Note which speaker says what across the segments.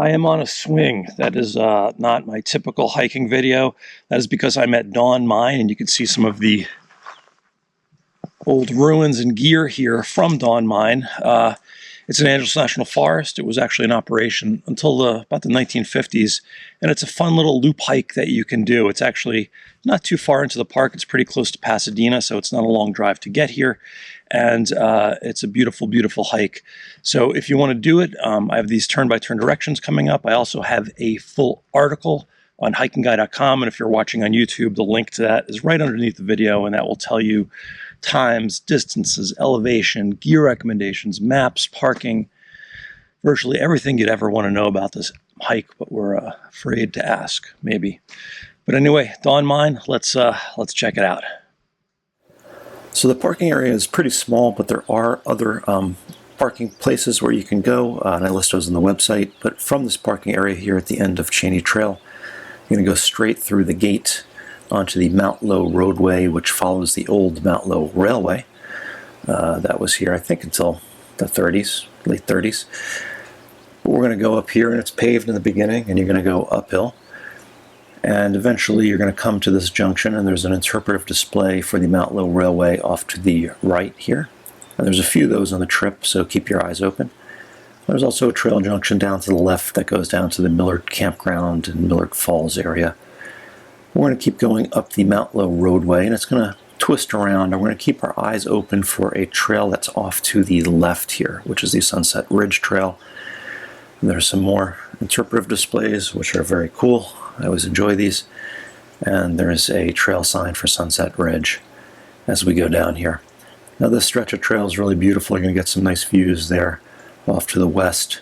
Speaker 1: I am on a swing. That is not my typical hiking video. That is because I'm at Dawn Mine, and you can see some of the old ruins and gear here from Dawn Mine. It's an Angeles National Forest. It was actually in operation until about the 1950s, and it's a fun little loop hike that you can do. It's actually not too far into the park. It's pretty close to Pasadena, so it's not a long drive to get here, and it's a beautiful, beautiful hike. So if you want to do it, I have these turn-by-turn directions coming up. I also have a full article on HikingGuy.com, and if you're watching on YouTube, the link to that is right underneath the video, and that will tell you times, distances, elevation, gear recommendations, maps, parking, virtually everything you'd ever want to know about this hike, but we're afraid to ask, maybe. But anyway, Dawn Mine, let's check it out.
Speaker 2: So the parking area is pretty small, but there are other parking places where you can go, and I list those on the website. But from this parking area here at the end of Cheney Trail, you're going to go straight through the gate onto the Mt Lowe Railway, which follows the old Mt Lowe Railway. That was here, I think, until the 30s, late 30s. But we're going to go up here, and it's paved in the beginning, and you're going to go uphill. And eventually you're going to come to this junction, and there's an interpretive display for the Mt Lowe Railway off to the right here. And there's a few of those on the trip, so keep your eyes open. There's also a trail junction down to the left that goes down to the Millard Campground and Millard Falls area. We're going to keep going up the Mt Lowe Roadway, and it's going to twist around, and we're going to keep our eyes open for a trail that's off to the left here, which is the Sunset Ridge Trail. And there's some more interpretive displays, which are very cool. I always enjoy these. And there's a trail sign for Sunset Ridge as we go down here. Now this stretch of trail is really beautiful. You're going to get some nice views there off to the west,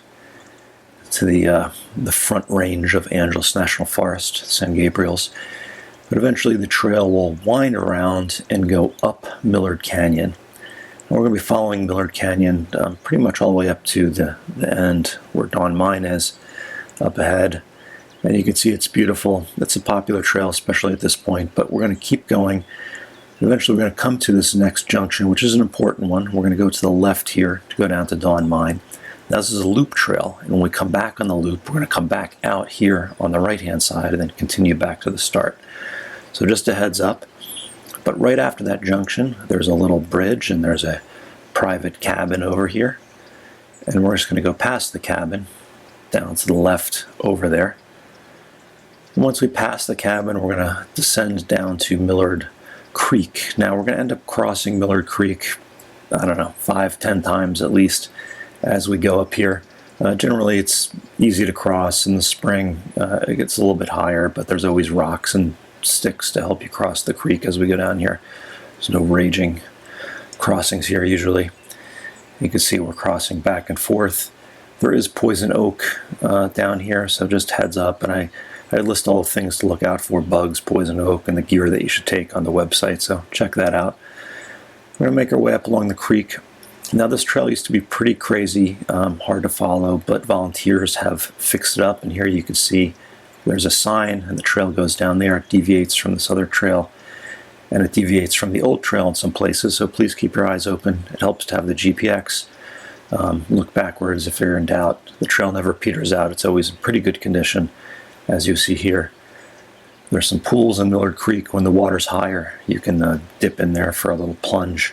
Speaker 2: to the front range of Angeles National Forest, San Gabriel's. But eventually the trail will wind around and go up Millard Canyon. And we're going to be following Millard Canyon pretty much all the way up to the end where Dawn Mine is, up ahead. And you can see it's beautiful. It's a popular trail, especially at this point, but we're going to keep going. Eventually we're going to come to this next junction, which is an important one. We're going to go to the left here to go down to Dawn Mine. Now this is a loop trail, and when we come back on the loop, we're going to come back out here on the right-hand side and then continue back to the start. So just a heads up. But right after that junction, there's a little bridge, and there's a private cabin over here. And we're just going to go past the cabin, down to the left over there. And once we pass the cabin, we're going to descend down to Millard Creek. Now we're going to end up crossing Millard Creek, I don't know, 5-10 times at least as we go up here. Generally it's easy to cross. In the spring it gets a little bit higher, but there's always rocks and sticks to help you cross the creek as we go down here. There's no raging crossings here usually. You can see we're crossing back and forth. There is poison oak down here, so just heads up, and I list all the things to look out for: bugs, poison oak, and the gear that you should take on the website, so check that out. We're going to make our way up along the creek. Now this trail used to be pretty crazy, hard to follow, but volunteers have fixed it up, and here you can see there's a sign, and the trail goes down there. It deviates from this other trail, and it deviates from the old trail in some places, so please keep your eyes open. It helps to have the GPX. Look backwards if you're in doubt. The trail never peters out. It's always in pretty good condition, as you see here. There's some pools in Millard Creek. When the water's higher, you can dip in there for a little plunge.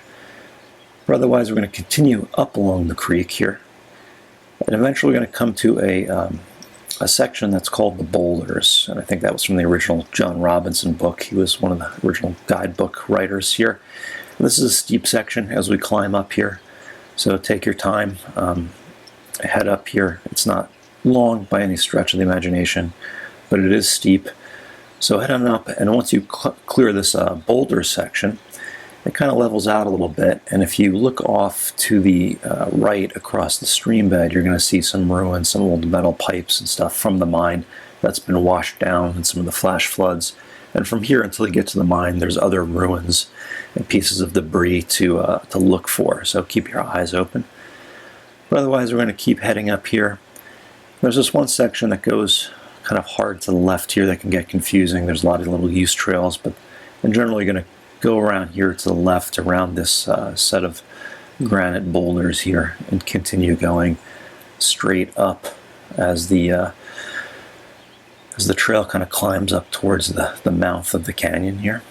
Speaker 2: But otherwise, we're going to continue up along the creek here, and eventually we're going to come to a section that's called the Boulders, and I think that was from the original John Robinson book. He was one of the original guidebook writers here. And this is a steep section as we climb up here, so take your time. Head up here. It's not long by any stretch of the imagination, but it is steep. So head on up, and once you clear this boulder section, it kind of levels out a little bit, and if you look off to the right across the stream bed, you're going to see some ruins, some old metal pipes and stuff from the mine that's been washed down in some of the flash floods. And from here until you get to the mine, there's other ruins and pieces of debris to look for, so keep your eyes open. But otherwise, we're going to keep heading up here. There's this one section that goes kind of hard to the left here that can get confusing. There's a lot of little use trails, but in general, you're going to go around here to the left around this set of granite boulders here and continue going straight up as the trail kind of climbs up towards the mouth of the canyon here.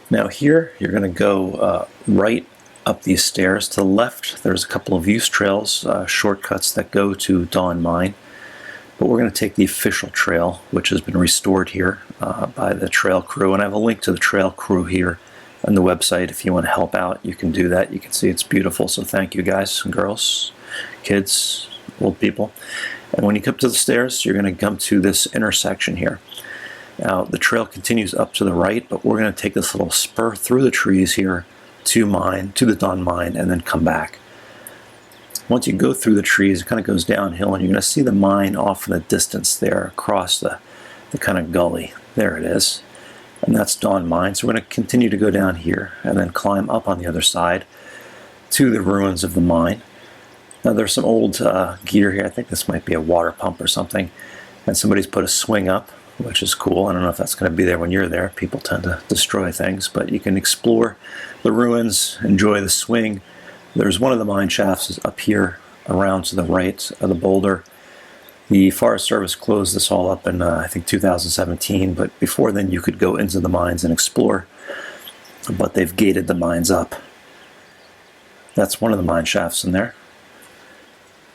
Speaker 2: Now here, you're going to go right up these stairs. To the left, there's a couple of use trails, shortcuts that go to Dawn Mine. But we're going to take the official trail, which has been restored here by the trail crew. And I have a link to the trail crew here on the website. If you want to help out, you can do that. You can see it's beautiful. So thank you guys and girls, kids, old people. And when you come to the stairs, you're going to come to this intersection here. Now, the trail continues up to the right, but we're going to take this little spur through the trees here to the Dawn Mine, and then come back. Once you go through the trees, it kind of goes downhill, and you're going to see the mine off in the distance there across the kind of gully. There it is. And that's Dawn Mine. So we're going to continue to go down here and then climb up on the other side to the ruins of the mine. Now there's some old gear here. I think this might be a water pump or something. And somebody's put a swing up, which is cool. I don't know if that's going to be there when you're there. People tend to destroy things, but you can explore the ruins, enjoy the swing. There's one of the mine shafts up here around to the right of the boulder. The Forest Service closed this all up in, I think, 2017, but before then you could go into the mines and explore, but they've gated the mines up. That's one of the mine shafts in there.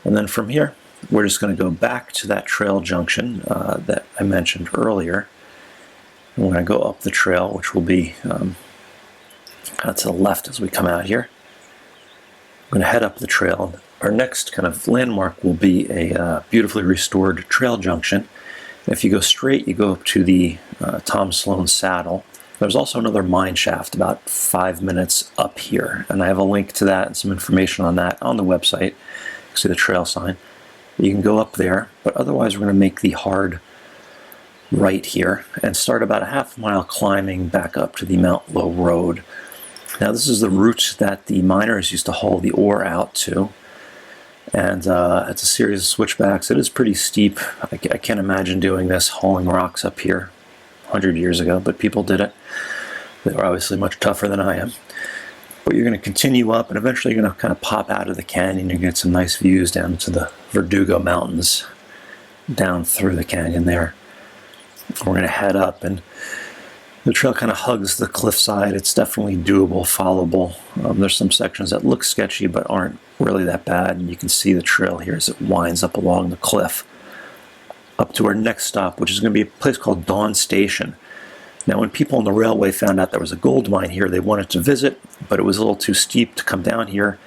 Speaker 2: And then from here, we're just going to go back to that trail junction that I mentioned earlier. And we're going to go up the trail, which will be kind of to the left as we come out here. We're going to head up the trail. Our next kind of landmark will be a beautifully restored trail junction. And if you go straight, you go up to the Tom Sloan Saddle. There's also another mine shaft about 5 minutes up here, and I have a link to that and some information on that on the website. You can see the trail sign. You can go up there, but otherwise we're going to make the hard right here and start about a half-mile climbing back up to the Mt Lowe Road. Now this is the route that the miners used to haul the ore out to, and it's a series of switchbacks. It is pretty steep. I can't imagine doing this, hauling rocks up here 100 years ago, but people did it. They were obviously much tougher than I am. But you're going to continue up, and eventually you're going to kind of pop out of the canyon. You're going to get some nice views down to the Verdugo Mountains, down through the canyon there. We're going to head up, and the trail kind of hugs the cliffside. It's definitely doable, followable. There's some sections that look sketchy but aren't really that bad, and you can see the trail here as it winds up along the cliff. Up to our next stop, which is going to be a place called Dawn Station. Now, when people on the railway found out there was a gold mine here, they wanted to visit, but it was a little too steep to come down here.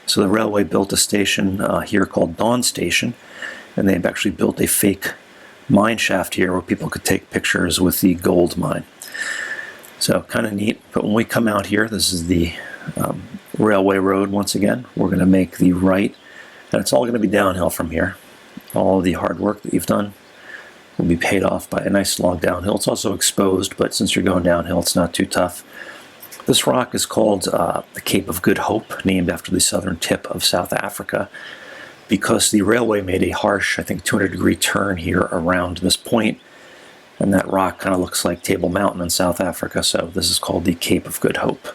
Speaker 2: So the railway built a station here called Dawn Station, and they've actually built a fake mine shaft here where people could take pictures with the gold mine. So kind of neat. But when we come out here, this is the railway road once again. We're going to make the right, and it's all going to be downhill from here. All of the hard work that you've done will be paid off by a nice long downhill. It's also exposed, but since you're going downhill, it's not too tough. This rock is called the Cape of Good Hope, named after the southern tip of South Africa, because the railway made a harsh, I think, 200-degree turn here around this point, and that rock kind of looks like Table Mountain in South Africa, so this is called the Cape of Good Hope.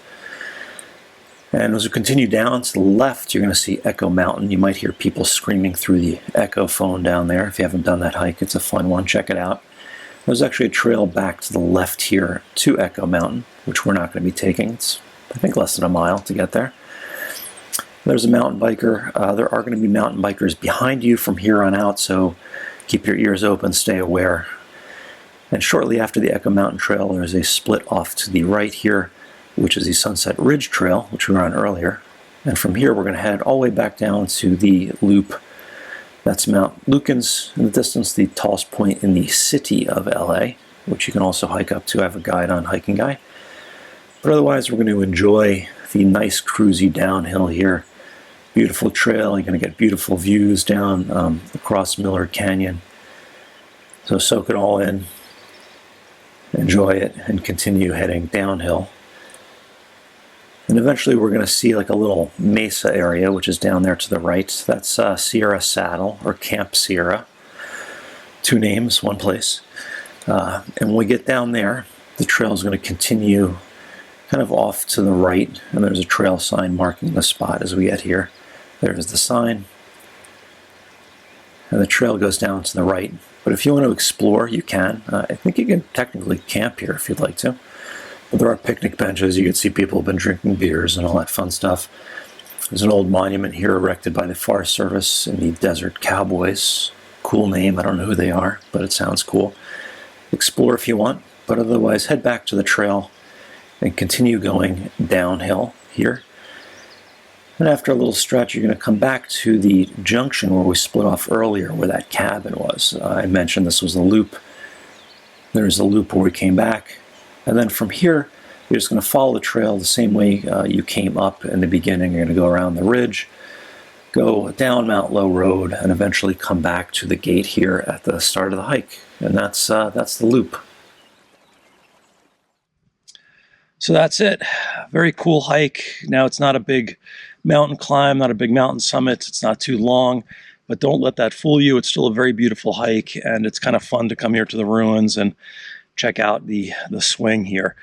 Speaker 2: And as we continue down to the left, you're going to see Echo Mountain. You might hear people screaming through the Echo phone down there. If you haven't done that hike, it's a fun one. Check it out. There's actually a trail back to the left here to Echo Mountain, which we're not going to be taking. It's, I think, less than a mile to get there. There's a mountain biker. There are going to be mountain bikers behind you from here on out, so keep your ears open, stay aware. And shortly after the Echo Mountain Trail, there's a split off to the right here, which is the Sunset Ridge Trail, which we were on earlier. And from here, we're going to head all the way back down to the loop. That's Mount Lukens in the distance, the tallest point in the city of LA, which you can also hike up to. I have a guide on Hiking Guy. But otherwise, we're going to enjoy the nice cruisy downhill here. Beautiful trail. You're going to get beautiful views down across Millard Canyon. So soak it all in, enjoy it, and continue heading downhill. And eventually we're going to see like a little mesa area, which is down there to the right. That's Sierra Saddle, or Camp Sierra. 2 names, 1 place. And when we get down there, the trail is going to continue kind of off to the right, and there's a trail sign marking the spot as we get here. There's the sign. and the trail goes down to the right. But if you want to explore, you can. I think you can technically camp here if you'd like to. But there are picnic benches. You can see people have been drinking beers and all that fun stuff. There's an old monument here erected by the Forest Service and the Desert Cowboys. Cool name. I don't know who they are, but it sounds cool. Explore if you want, but otherwise head back to the trail and continue going downhill here. And after a little stretch, you're going to come back to the junction where we split off earlier, where that cabin was. I mentioned this was a loop. There's a loop where we came back. And then from here, you're just going to follow the trail the same way you came up in the beginning. You're going to go around the ridge, go down Mt Lowe Road, and eventually come back to the gate here at the start of the hike. And that's the loop.
Speaker 1: So that's it. Very cool hike. Now, it's not a big mountain climb, not a big mountain summit. It's not too long, but don't let that fool you. It's still a very beautiful hike, and it's kind of fun to come here to the ruins and check out the swing here.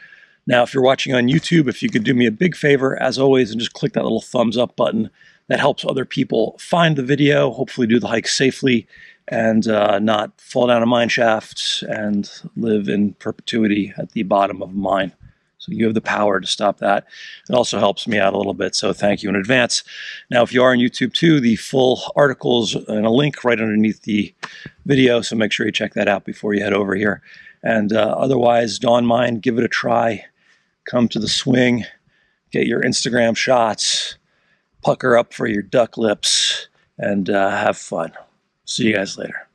Speaker 1: Now, if you're watching on YouTube, if you could do me a big favor, as always, and just click that little thumbs up button. That helps other people find the video, hopefully do the hike safely, and not fall down a mine shaft and live in perpetuity at the bottom of a mine. So you have the power to stop that. It also helps me out a little bit, so thank you in advance. Now, if you are on YouTube too, the full article's and a link right underneath the video, so make sure you check that out before you head over here. And otherwise, Dawn Mine, give it a try. Come to the swing, get your Instagram shots, pucker up for your duck lips, and have fun. See you guys later.